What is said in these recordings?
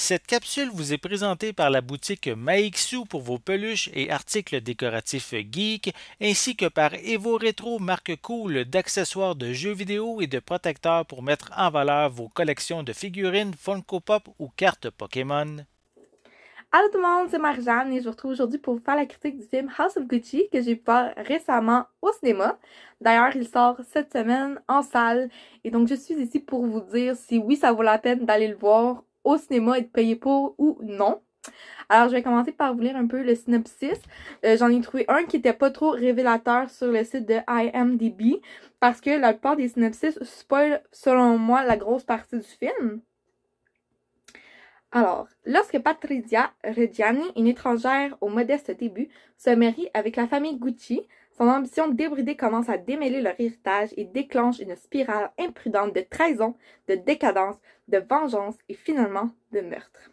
Cette capsule vous est présentée par la boutique Maixu pour vos peluches et articles décoratifs geek, ainsi que par Evo Retro, marque cool d'accessoires de jeux vidéo et de protecteurs pour mettre en valeur vos collections de figurines Funko Pop ou cartes Pokémon. Allô tout le monde, c'est Marjane et je vous retrouve aujourd'hui pour vous faire la critique du film House of Gucci que j'ai pu voir récemment au cinéma. D'ailleurs, il sort cette semaine en salle et donc je suis ici pour vous dire si oui, ça vaut la peine d'aller le voir au cinéma et de payer pour ou non. Alors, je vais commencer par vous lire un peu le synopsis. J'en ai trouvé un qui était pas trop révélateur sur le site de IMDb parce que la plupart des synopsis spoilent, selon moi, la grosse partie du film. Alors, lorsque Patrizia Reggiani, une étrangère au modeste début, se marie avec la famille Gucci, son ambition débridée commence à démêler leur héritage et déclenche une spirale imprudente de trahison, de décadence, de vengeance et finalement de meurtre.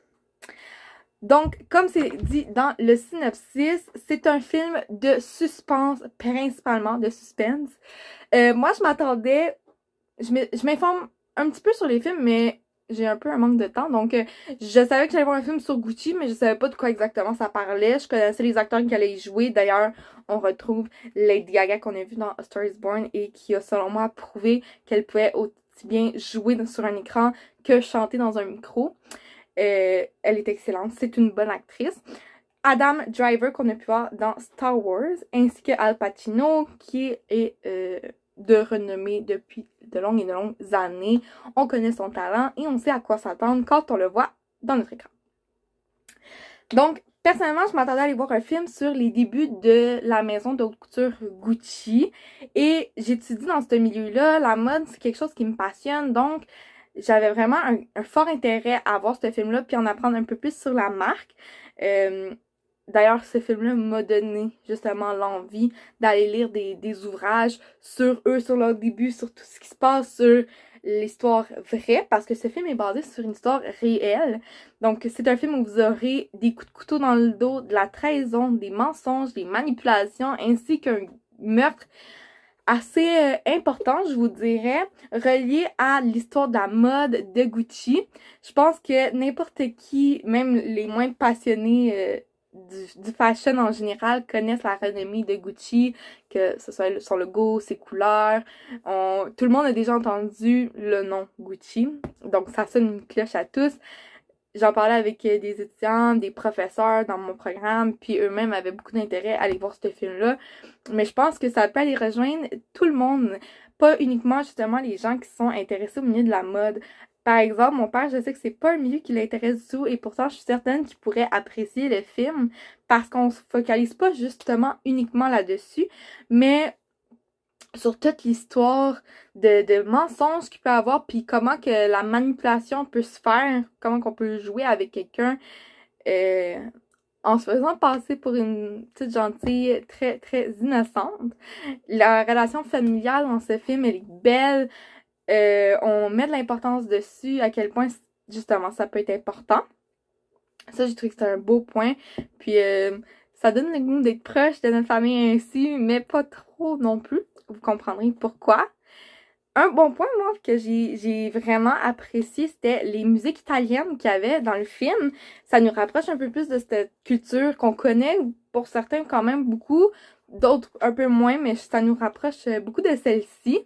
Donc, comme c'est dit dans le synopsis, c'est un film de suspense, principalement de suspense. Moi, je m'attendais, je m'informe un petit peu sur les films, mais j'ai un peu un manque de temps, donc je savais que j'allais voir un film sur Gucci, mais je savais pas de quoi exactement ça parlait. Je connaissais les acteurs qui allaient y jouer. D'ailleurs, on retrouve Lady Gaga qu'on a vu dans A Star is Born et qui a selon moi prouvé qu'elle pouvait aussi bien jouer sur un écran que chanter dans un micro. Elle est excellente, c'est une bonne actrice. Adam Driver qu'on a pu voir dans Star Wars, ainsi que Al Pacino qui est de renommée depuis de longues et de longues années. On connaît son talent et on sait à quoi s'attendre quand on le voit dans notre écran. Donc, personnellement, je m'attendais à aller voir un film sur les débuts de la maison de haute couture Gucci et j'étudie dans ce milieu-là. La mode, c'est quelque chose qui me passionne, donc j'avais vraiment un fort intérêt à voir ce film-là puis en apprendre un peu plus sur la marque. D'ailleurs, ce film-là m'a donné justement l'envie d'aller lire des ouvrages sur eux, sur leur début, sur tout ce qui se passe, sur l'histoire vraie, parce que ce film est basé sur une histoire réelle. Donc, c'est un film où vous aurez des coups de couteau dans le dos, de la trahison, des mensonges, des manipulations, ainsi qu'un meurtre assez important, je vous dirais, relié à l'histoire de la mode de Gucci. Je pense que n'importe qui, même les moins passionnés du fashion en général, connaissent la renommée de Gucci, que ce soit son logo, ses couleurs. Tout le monde a déjà entendu le nom Gucci, donc ça sonne une cloche à tous. J'en parlais avec des étudiants, des professeurs dans mon programme, puis eux-mêmes avaient beaucoup d'intérêt à aller voir ce film-là. Mais je pense que ça peut aller rejoindre tout le monde, pas uniquement justement les gens qui sont intéressés au milieu de la mode. Par exemple, mon père, je sais que c'est pas un milieu qui l'intéresse du tout, et pourtant je suis certaine qu'il pourrait apprécier le film parce qu'on se focalise pas justement uniquement là-dessus, mais sur toute l'histoire de mensonges qu'il peut avoir, puis comment que la manipulation peut se faire, comment qu'on peut jouer avec quelqu'un euh, en se faisant passer pour une petite gentille très, très innocente. La relation familiale dans ce film, elle est belle. On met de l'importance dessus, à quel point, justement, ça peut être important. Ça, j'ai trouvé que c'était un beau point. Puis, ça donne le goût d'être proche de notre famille ainsi, mais pas trop non plus. Vous comprendrez pourquoi. Un bon point, moi, que j'ai vraiment apprécié, c'était les musiques italiennes qu'il y avait dans le film. Ça nous rapproche un peu plus de cette culture qu'on connaît, pour certains quand même beaucoup, d'autres un peu moins, mais ça nous rapproche beaucoup de celle-ci.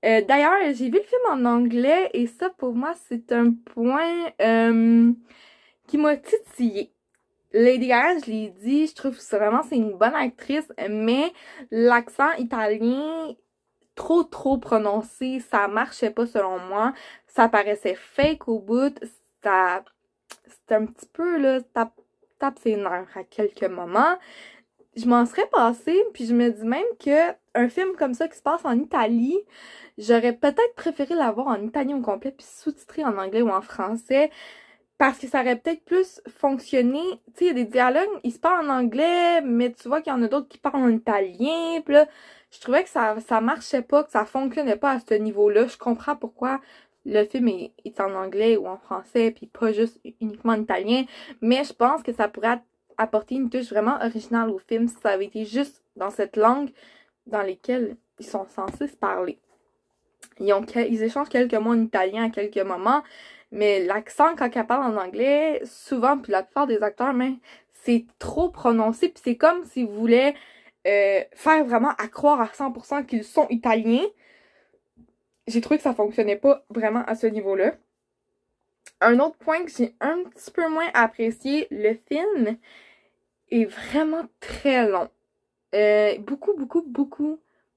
D'ailleurs, j'ai vu le film en anglais et ça, pour moi, c'est un point qui m'a titillée. Lady Gaga, je l'ai dit, je trouve que vraiment c'est une bonne actrice, mais l'accent italien trop prononcé, ça marchait pas selon moi. Ça paraissait fake au bout, ça c'était un petit peu là, tape ses nerfs à quelques moments. Je m'en serais passée, puis je me dis même que un film comme ça qui se passe en Italie, j'aurais peut-être préféré l'avoir en italien au complet puis sous-titré en anglais ou en français. Parce que ça aurait peut-être plus fonctionné. Tu sais, il y a des dialogues, ils se parlent en anglais, mais tu vois qu'il y en a d'autres qui parlent en italien. Puis là, je trouvais que ça marchait pas, que ça fonctionnait pas à ce niveau-là. Je comprends pourquoi le film est en anglais ou en français, puis pas juste uniquement en italien. Mais je pense que ça pourrait apporter une touche vraiment originale au film si ça avait été juste dans cette langue dans laquelle ils sont censés se parler. Ils échangent quelques mots en italien à quelques moments, mais l'accent quand elle parle en anglais, souvent, puis la plupart des acteurs, mais c'est trop prononcé, puis c'est comme s'ils voulaient faire vraiment à croire à 100% qu'ils sont italiens. J'ai trouvé que ça fonctionnait pas vraiment à ce niveau-là. Un autre point que j'ai un petit peu moins apprécié, le film est vraiment très long.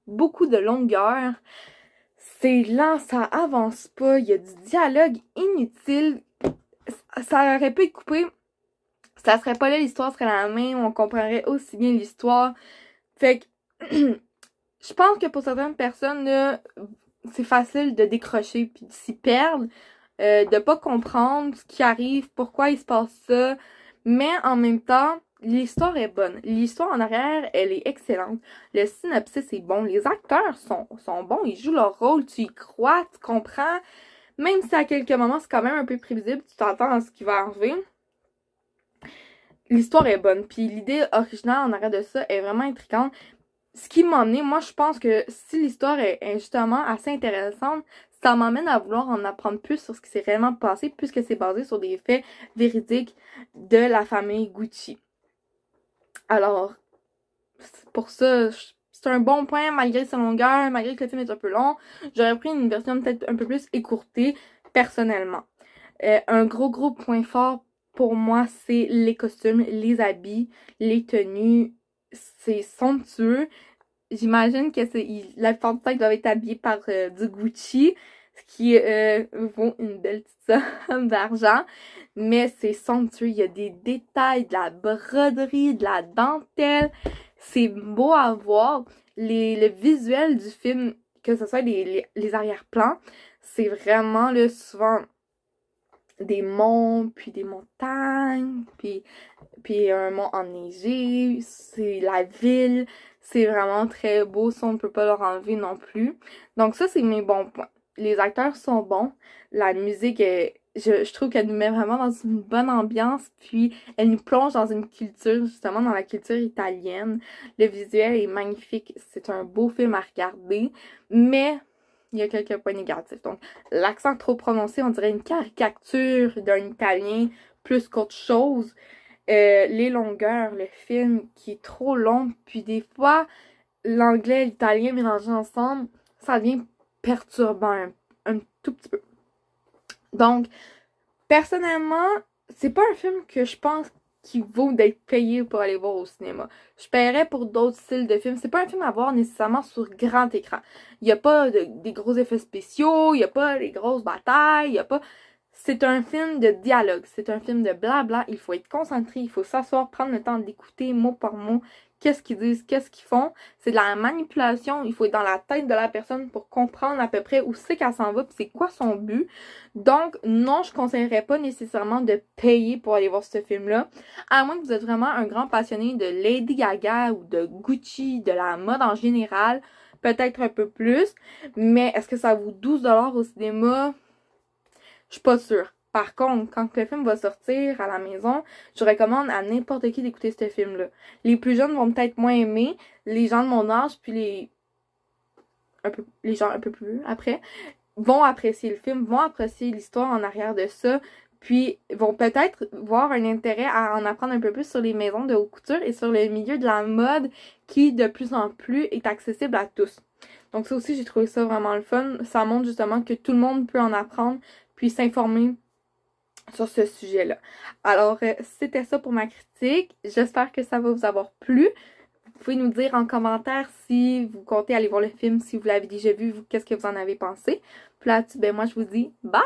Beaucoup de longueur. C'est lent, ça avance pas, il y a du dialogue inutile. Ça aurait pu être coupé. Ça serait pas là, l'histoire serait la même, on comprendrait aussi bien l'histoire. Fait que, je pense que pour certaines personnes, là, c'est facile de décrocher puis de s'y perdre, de pas comprendre ce qui arrive, pourquoi il se passe ça. Mais en même temps, l'histoire est bonne. L'histoire en arrière, elle est excellente. Le synopsis est bon. Les acteurs sont bons. Ils jouent leur rôle. Tu y crois, tu comprends. Même si à quelques moments, c'est quand même un peu prévisible, tu t'attends à ce qui va arriver. L'histoire est bonne. Puis l'idée originale en arrière de ça est vraiment intrigante. Ce qui m'a amené, moi, je pense que si l'histoire est justement assez intéressante, ça m'amène à vouloir en apprendre plus sur ce qui s'est réellement passé, puisque c'est basé sur des faits véridiques de la famille Gucci. Alors, pour ça, c'est un bon point, malgré sa longueur, malgré que le film est un peu long. J'aurais pris une version peut-être un peu plus écourtée, personnellement. Un gros point fort pour moi, c'est les costumes, les habits, les tenues. C'est somptueux. J'imagine que la plupart du temps, ils doivent être habillés par du Gucci, ce qui vaut une belle petite somme d'argent. Mais c'est somptueux. Il y a des détails, de la broderie, de la dentelle. C'est beau à voir. Le visuel du film, que ce soit les arrière-plans, c'est vraiment là, souvent des monts, puis des montagnes, puis un mont enneigé. C'est la ville. C'est vraiment très beau, ça on ne peut pas leur enlever non plus. Donc ça, c'est mes bons points. Les acteurs sont bons. La musique, je trouve qu'elle nous met vraiment dans une bonne ambiance. Puis elle nous plonge dans une culture, justement dans la culture italienne. Le visuel est magnifique. C'est un beau film à regarder. Mais il y a quelques points négatifs. Donc l'accent trop prononcé, on dirait une caricature d'un Italien plus qu'autre chose. Les longueurs, le film qui est trop long, puis des fois, l'anglais et l'italien mélangés ensemble, ça devient perturbant un tout petit peu. Donc, personnellement, c'est pas un film que je pense qui vaut d'être payé pour aller voir au cinéma. Je paierais pour d'autres styles de films. C'est pas un film à voir nécessairement sur grand écran. Il n'y a pas des gros effets spéciaux, il n'y a pas des grosses batailles, il n'y a pas... C'est un film de dialogue, c'est un film de blabla, il faut être concentré, il faut s'asseoir, prendre le temps d'écouter mot par mot qu'est-ce qu'ils disent, qu'est-ce qu'ils font. C'est de la manipulation, il faut être dans la tête de la personne pour comprendre à peu près où c'est qu'elle s'en va, puis c'est quoi son but. Donc non, je conseillerais pas nécessairement de payer pour aller voir ce film-là, à moins que vous êtes vraiment un grand passionné de Lady Gaga ou de Gucci, de la mode en général, peut-être un peu plus, mais est-ce que ça vaut 12$ au cinéma? Je suis pas sûre. Par contre, quand le film va sortir à la maison, je recommande à n'importe qui d'écouter ce film-là. Les plus jeunes vont peut-être moins aimer, les gens de mon âge, puis les gens un peu plus vieux après, vont apprécier le film, vont apprécier l'histoire en arrière de ça, puis vont peut-être voir un intérêt à en apprendre un peu plus sur les maisons de haute couture et sur le milieu de la mode qui, de plus en plus, est accessible à tous. Donc ça aussi, j'ai trouvé ça vraiment le fun. Ça montre justement que tout le monde peut en apprendre puis s'informer sur ce sujet-là. Alors, c'était ça pour ma critique. J'espère que ça va vous avoir plu. Vous pouvez nous dire en commentaire si vous comptez aller voir le film, si vous l'avez déjà vu, qu'est-ce que vous en avez pensé. Puis là-dessus, ben moi, je vous dis bye!